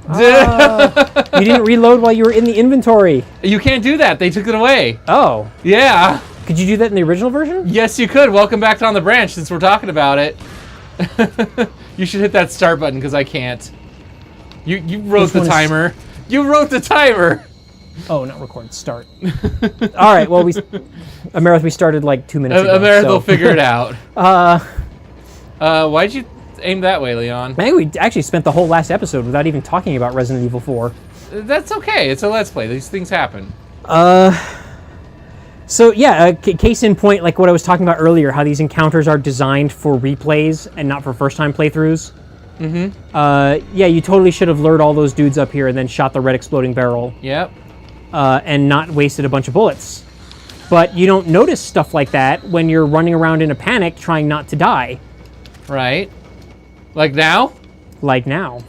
You didn't reload while you were in the inventory. You can't do that. They took it away. Oh. Yeah. Could you do that in the original version? Yes, you could. Welcome back to On the Branch, since we're talking about it. You should hit that start button, because I can't. You wrote the timer. You wrote the timer. Oh, not record. Start. All right. Well, Amerith, we started like 2 minutes ago. Amerith will figure it out. Why'd you aim that way, Leon? I think we actually spent the whole last episode without even talking about Resident Evil 4. That's okay. It's a Let's Play. These things happen. So yeah, case in point, like what I was talking about earlier, how these encounters are designed for replays and not for first-time playthroughs. Mm-hmm. Yeah, you totally should have lured all those dudes up here and then shot the red exploding barrel. Yep. And not wasted a bunch of bullets. But you don't notice stuff like that when you're running around in a panic trying not to die. Right. Like now? Like now.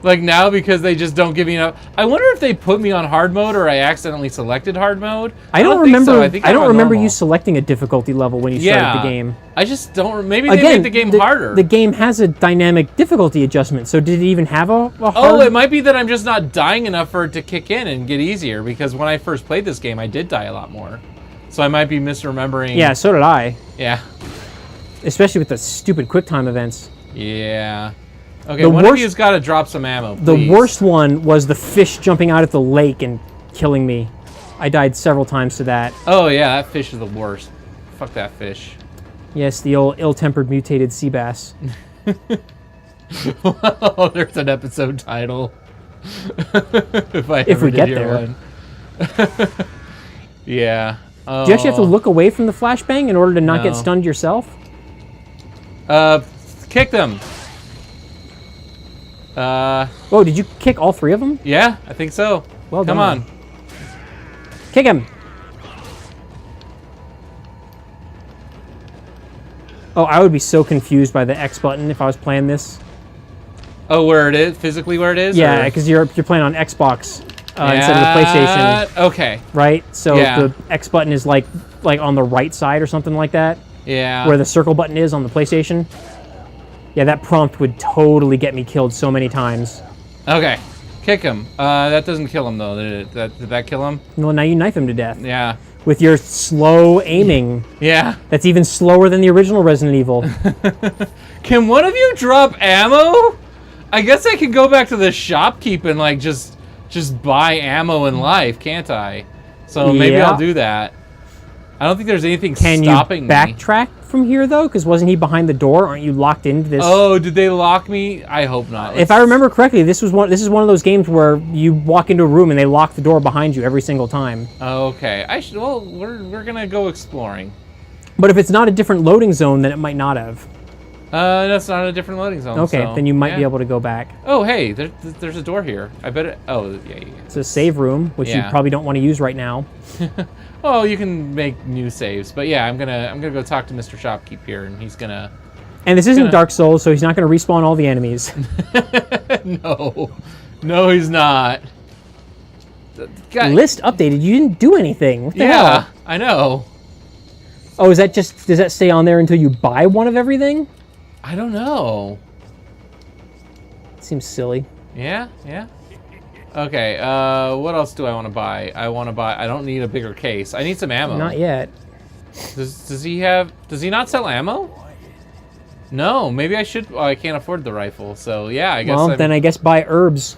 Like now, because they just don't give me enough. I wonder if they put me on hard mode or I accidentally selected hard mode. I don't remember. Think so. I think I don't remember normal. you selecting a difficulty level when you started the game. I just don't. Maybe they made the game harder. The game has a dynamic difficulty adjustment. So did it even have a hard? Oh, it might be that I'm just not dying enough for it to kick in and get easier. Because when I first played this game, I did die a lot more. So I might be misremembering. Yeah, so did I. Yeah. Especially with the stupid QuickTime events. Yeah. Okay, one of you's got to drop some ammo, please. The worst one was the fish jumping out at the lake and killing me. I died several times to that. Oh, yeah, that fish is the worst. Fuck that fish. Yes, the old ill-tempered mutated Seabass. Well, there's an episode title. if we get there. One. Yeah. Oh. Do you actually have to look away from the flashbang in order to not get stunned yourself? Kick them. Oh, did you kick all three of them? Yeah, I think so. Well done. Come on. Kick him. Oh, I would be so confused by the X button if I was playing this. Oh, where it is? Physically where it is? Yeah, because you're playing on Xbox instead of the PlayStation. Okay. Right? So the X button is like on the right side or something like that. Yeah. Where the circle button is on the PlayStation. Yeah, that prompt would totally get me killed so many times. Okay. Kick him. That doesn't kill him, though. Did that kill him? Well, now you knife him to death. Yeah. With your slow aiming. Yeah. That's even slower than the original Resident Evil. Can one of you drop ammo? I guess I could go back to the shopkeep and, like, just buy ammo in life, can't I? So maybe I'll do that. I don't think there's anything stopping me. Can you backtrack from here, though? Because wasn't he behind the door? Aren't you locked into this? Oh, did they lock me? I hope not. If I remember correctly, this is one of those games where you walk into a room and they lock the door behind you every single time. Okay. Well, we're going to go exploring. But if it's not a different loading zone, then it might not have. That's not a different loading zone. Okay, so, then you might be able to go back. Oh, hey, there's a door here. I bet it... Oh, yeah. It's a save room, which you probably don't want to use right now. Well, you can make new saves, but yeah, I'm gonna go talk to Mr. Shopkeep here, and he's gonna... And this isn't Dark Souls, so he's not gonna respawn all the enemies. No, he's not. List updated. You didn't do anything. What the hell? Yeah, I know. Oh, does that stay on there until you buy one of everything? I don't know. Seems silly. Yeah. Okay, what else do I want to buy? I don't need a bigger case. I need some ammo. Not yet. Does he not sell ammo? No, maybe I should. Oh, I can't afford the rifle, so yeah, I guess. Well, then I guess buy herbs.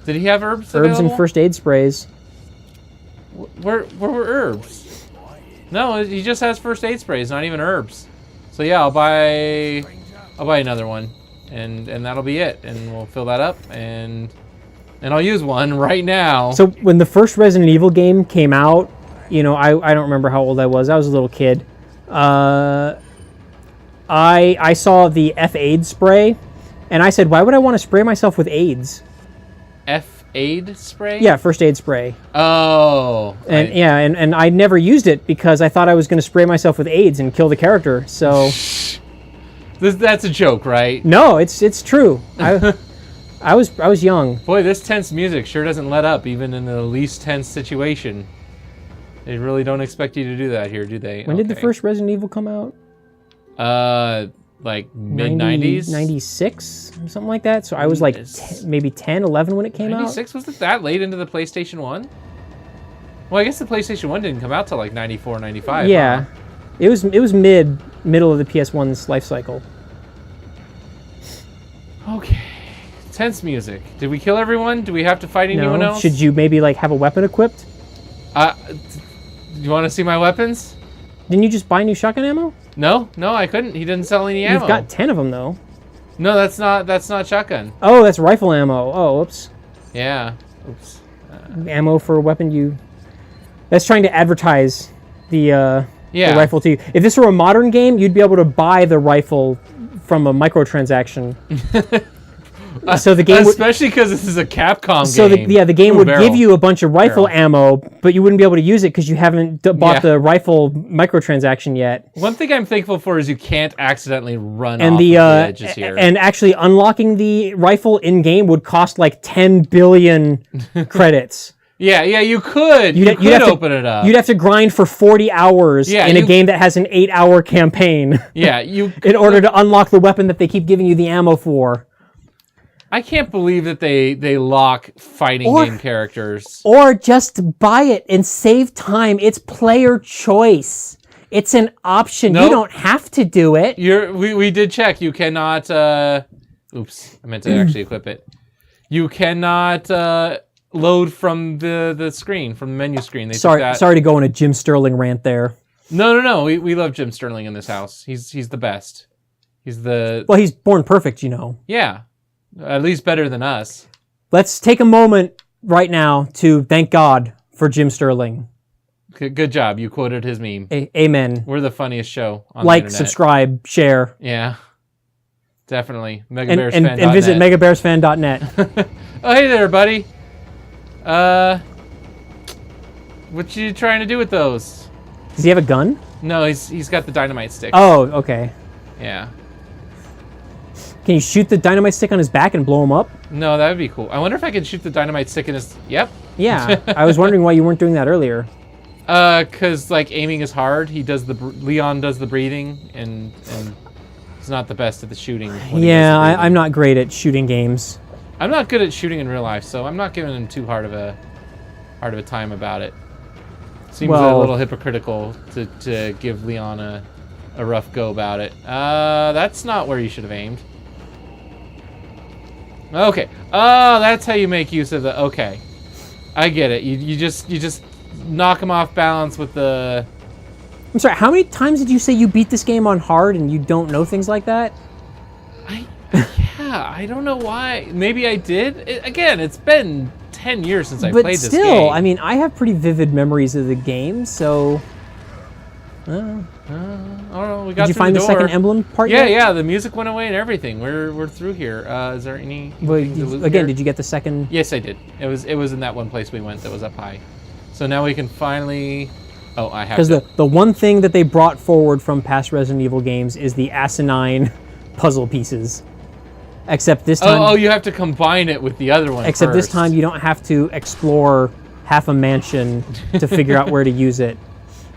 Did he have herbs? Herbs and first aid sprays. Where were herbs? No, he just has first aid sprays, not even herbs. So yeah, I'll buy another one, and that'll be it, and we'll fill that up, and I'll use one right now. So when the first Resident Evil game came out, you know, I don't remember how old I was. I was a little kid. I saw the F-Aid spray, and I said, why would I want to spray myself with AIDS? F-Aid spray? Yeah, first aid spray. Oh. And and I never used it because I thought I was going to spray myself with AIDS and kill the character. So that's a joke, right? No, it's true. I was young. Boy, this tense music sure doesn't let up even in the least tense situation. They really don't expect you to do that here, do they? When did the first Resident Evil come out? like mid-90s? 96 or something like that. So I was like maybe 10, 11 when it came 96? Was it that late into the PlayStation 1? Well, I guess the PlayStation 1 didn't come out till like 94, 95. Yeah. Huh? It was middle of the PS1's life cycle. Okay. Tense music. Did we kill everyone? Do we have to fight anyone else? Should you maybe like have a weapon equipped? You want to see my weapons? Didn't you just buy new shotgun ammo? No, I couldn't. He didn't sell any ammo. You've got 10 of them though. No, that's not shotgun. Oh, that's rifle ammo. Oh, oops. Yeah. Oops. Ammo for a weapon you... That's trying to advertise the rifle to you. If this were a modern game, you'd be able to buy the rifle from a microtransaction. So the game especially because this is a Capcom game. So the game would give you a bunch of rifle ammo, but you wouldn't be able to use it because you haven't bought the rifle microtransaction yet. One thing I'm thankful for is you can't accidentally run off the edges here. And actually unlocking the rifle in game would cost like 10 billion credits. Yeah, you could. You could open it up. You'd have to grind for 40 hours in a game that has an 8-hour campaign. Yeah, you in order to unlock the weapon that they keep giving you the ammo for. I can't believe that they lock fighting game characters. Or just buy it and save time. It's player choice. It's an option. Nope. You don't have to do it. We did check. You cannot... oops, I meant to actually equip it. You cannot load from the screen, from the menu screen. Sorry to go on a Jim Sterling rant there. No. We love Jim Sterling in this house. He's the best. Well, he's born perfect, you know. Yeah. At least better than us. Let's take a moment right now to thank God for Jim Sterling. Good job. You quoted his meme. Amen. We're the funniest show on the internet. Subscribe, share. Yeah. Definitely. MegaBearsFan.net. And visit MegaBearsFan.net. Oh, hey there, buddy. What you trying to do with those? Does he have a gun? No, he's got the dynamite stick. Oh, okay. Yeah. Can you shoot the dynamite stick on his back and blow him up? No, that would be cool. I wonder if I could shoot the dynamite stick in his... Yep. Yeah, I was wondering why you weren't doing that earlier. Because, like, aiming is hard. Leon does the breathing, and he's not the best at the shooting. Yeah, I'm not great at shooting games. I'm not good at shooting in real life, so I'm not giving him too hard of a time about it. Seems a little hypocritical to give Leon a rough go about it. That's not where you should have aimed. Okay. Oh, that's how you make use of the... Okay. I get it. You just knock him off balance with the... I'm sorry, how many times did you say you beat this game on hard and you don't know things like that? Yeah, I don't know why. Maybe I did. Again, it's been 10 years since I played this game. But still, I mean, I have pretty vivid memories of the game, so... I don't know. We got Did you find the second emblem part yet? Yeah, the music went away and everything. We're through here. Is there any... Did you get the second... Yes, I did. It was in that one place we went that was up high. So now we can finally... Oh, I have to... Because the one thing that they brought forward from past Resident Evil games is the asinine puzzle pieces. Except this time... Oh, you have to combine it with the other one Except first. This time you don't have to explore half a mansion to figure out where to use it.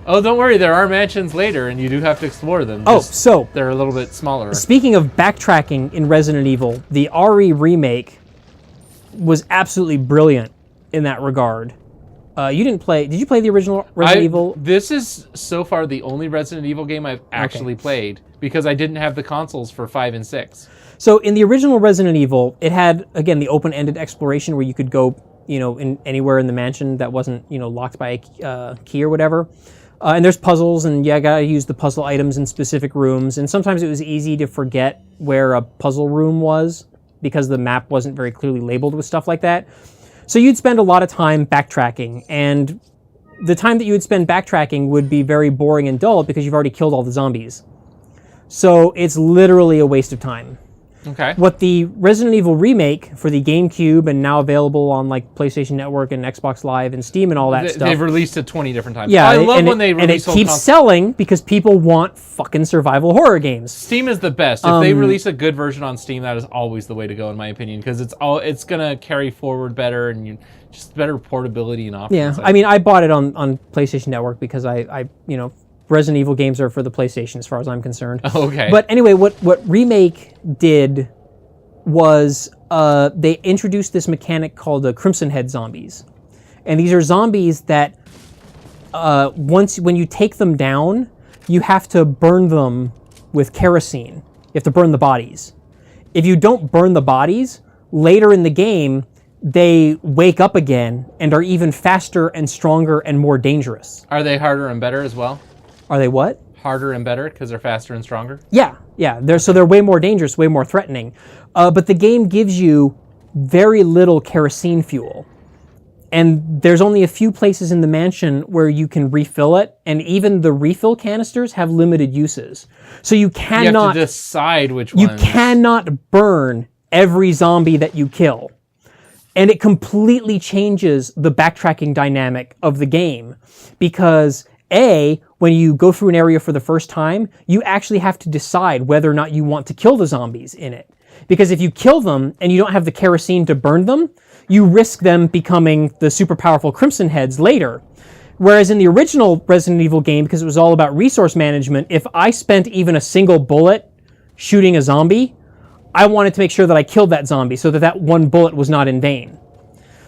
Oh, don't worry. There are mansions later, and you do have to explore them. So... They're a little bit smaller. Speaking of backtracking in Resident Evil, the RE remake was absolutely brilliant in that regard. You didn't play... Did you play the original Resident Evil? This is so far the only Resident Evil game I've actually played, because I didn't have the consoles for 5 and 6. So in the original Resident Evil, it had, again, the open-ended exploration where you could go, in anywhere in the mansion that wasn't, locked by a key or whatever. And there's puzzles, and I gotta use the puzzle items in specific rooms. And sometimes it was easy to forget where a puzzle room was because the map wasn't very clearly labeled with stuff like that. So you'd spend a lot of time backtracking, and the time that you would spend backtracking would be very boring and dull because you've already killed all the zombies. So it's literally a waste of time. Okay. What the Resident Evil remake for the GameCube and now available on like PlayStation Network and Xbox Live and Steam and all that stuff. They've released it 20 different times. Yeah, I love when they release and it keeps selling because people want fucking survival horror games. Steam is the best. If they release a good version on Steam, that is always the way to go in my opinion because it's gonna carry forward better and just better portability and options. Yeah, I mean, I bought it on PlayStation Network because I Resident Evil games are for the PlayStation, as far as I'm concerned. Okay. But anyway, what Remake did was they introduced this mechanic called the Crimson Head zombies, and these are zombies that when you take them down, you have to burn them with kerosene. You have to burn the bodies. If you don't burn the bodies, later in the game, they wake up again and are even faster and stronger and more dangerous. Are they harder and better as well? Are they what? Harder and better because they're faster and stronger? Yeah. They're way more dangerous, way more threatening. But the game gives you very little kerosene fuel. And there's only a few places in the mansion where you can refill it, and even the refill canisters have limited uses. So you cannot... You have to decide which ones. You cannot burn every zombie that you kill. And it completely changes the backtracking dynamic of the game. Because, A, when you go through an area for the first time, you actually have to decide whether or not you want to kill the zombies in it. Because if you kill them and you don't have the kerosene to burn them, you risk them becoming the super powerful Crimson Heads later. Whereas in the original Resident Evil game, because it was all about resource management, if I spent even a single bullet shooting a zombie, I wanted to make sure that I killed that zombie so that that one bullet was not in vain.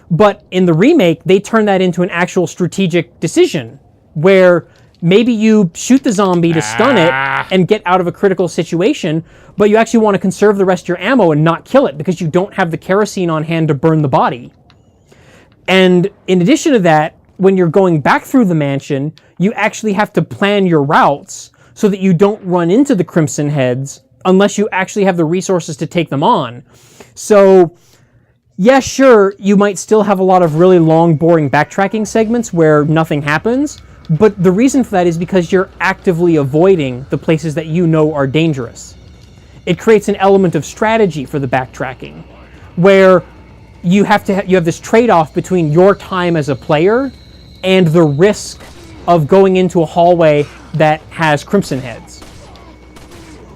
But in the remake, they turned that into an actual strategic decision where maybe you shoot the zombie to stun it and get out of a critical situation, but you actually want to conserve the rest of your ammo and not kill it because you don't have the kerosene on hand to burn the body. And in addition to that, when you're going back through the mansion, you actually have to plan your routes so that you don't run into the Crimson Heads unless you actually have the resources to take them on. So, yeah, sure, you might still have a lot of really long, boring backtracking segments where nothing happens, but the reason for that is because you're actively avoiding the places that you know are dangerous. It creates an element of strategy for the backtracking, where you have this trade-off between your time as a player and the risk of going into a hallway that has Crimson Heads.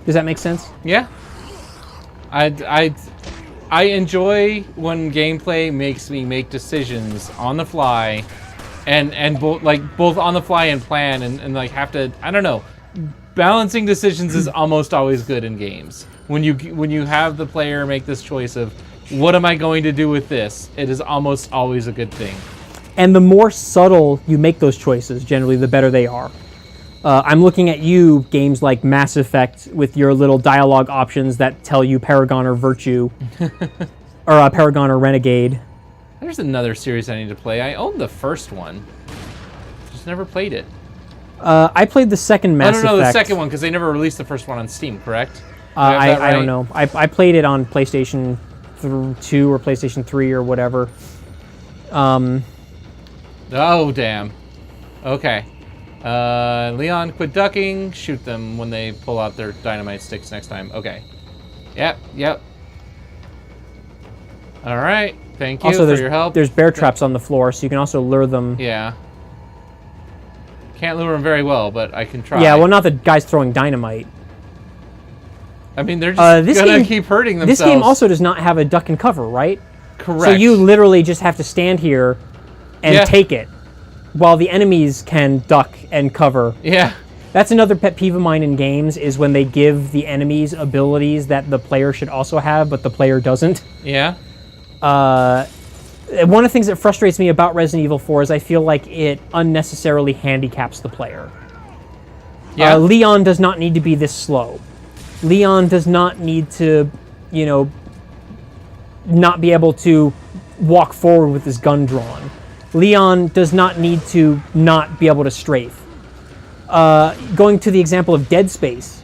Does that make sense? Yeah. I enjoy when gameplay makes me make decisions on the fly, and both on the fly and plan, and like have to, I don't know. Balancing decisions is almost always good in games. When you have the player make this choice of what am I going to do with this, it is almost always a good thing. And the more subtle you make those choices, generally the better they are. I'm looking at you, games like Mass Effect, with your little dialogue options that tell you Paragon or Virtue, or Paragon or Renegade. There's another series I need to play. I own the first one, just never played it. I played the second Mass Effect. No, the second one, because they never released the first one on Steam, correct? I don't know. I played it on PlayStation 2 or PlayStation 3 or whatever. Oh, damn. Okay. Leon, quit ducking. Shoot them when they pull out their dynamite sticks next time. Okay. Yep. All right. Thank you for your help. There's bear traps on the floor, so you can also lure them. Yeah. Can't lure them very well, but I can try. Yeah, well, not the guys throwing dynamite. I mean, they're just gonna keep hurting themselves. This game also does not have a duck and cover, right? Correct. So you literally just have to stand here and take it, while the enemies can duck and cover. Yeah. That's another pet peeve of mine in games, is when they give the enemies abilities that the player should also have, but the player doesn't. Yeah. One of the things that frustrates me about Resident Evil 4 is I feel like it unnecessarily handicaps the player. Yeah. Leon does not need to be this slow. Leon does not need to, not be able to walk forward with his gun drawn. Leon does not need to not be able to strafe. Going to the example of Dead Space,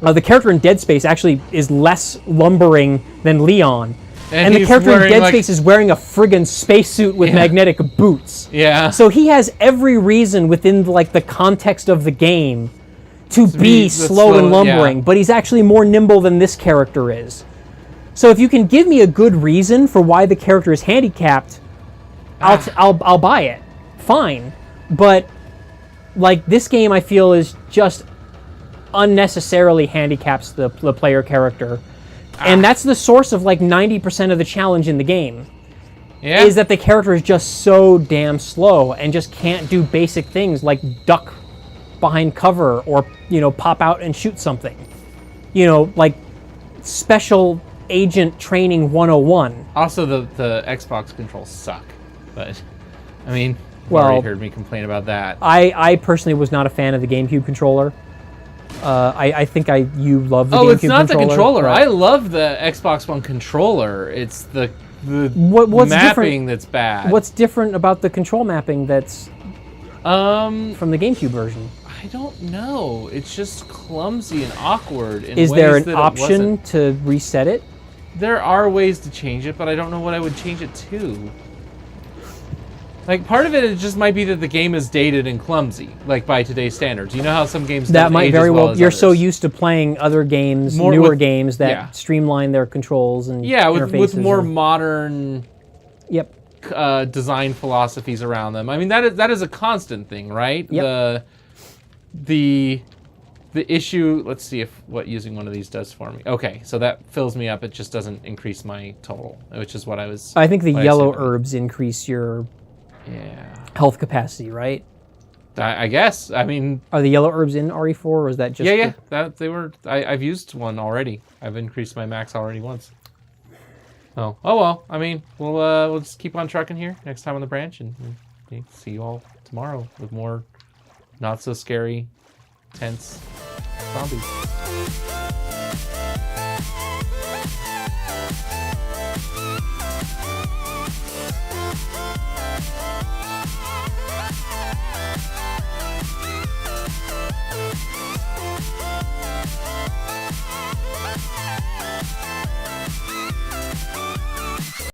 the character in Dead Space actually is less lumbering than Leon. And the character in Dead Space is wearing a friggin' spacesuit with magnetic boots. Yeah. So he has every reason within the context of the game to be slow and lumbering, but he's actually more nimble than this character is. So if you can give me a good reason for why the character is handicapped, I'll buy it. Fine. But this game, I feel, is just unnecessarily handicaps the player character. And that's the source of 90% of the challenge in the game. Yeah. Is that the character is just so damn slow and just can't do basic things like duck behind cover or, you know, pop out and shoot something. You know, like special agent training 101. Also, the Xbox controls suck. But, I mean, you've Well, already heard me complain about that. I personally was not a fan of the GameCube controller. I think you love the GameCube controller. Oh, it's not the controller. but- I love the Xbox One controller. It's the What's mapping different? that's bad. What's different about the control mapping that's from the GameCube version? I don't know. It's just clumsy and awkward in Is ways there an that it option wasn't. to reset it? There are ways to change it, but I don't know what I would change it to. Like, part of it just might be that the game is dated and clumsy, like by today's standards. You know how some games That don't might age very as well. as You're so others. used to playing other games, More newer with- games that yeah. streamline their controls and Yeah, with interfaces more and- modern Yep. design philosophies around them. I mean, that is a constant thing, right? Yep. The issue. Let's see if what using one of these does for me. Okay, so that fills me up. It just doesn't increase my total, which is what I was. I think the what I yellow said. herbs increase your Yeah, health capacity, right? I guess. I mean, Are the yellow herbs in RE4 or is that just yeah. That they were. I've used one already. I've increased my max already once. Oh well. I mean, we'll just keep on trucking here next time on the branch, and see you all tomorrow with more not so scary, tense zombies.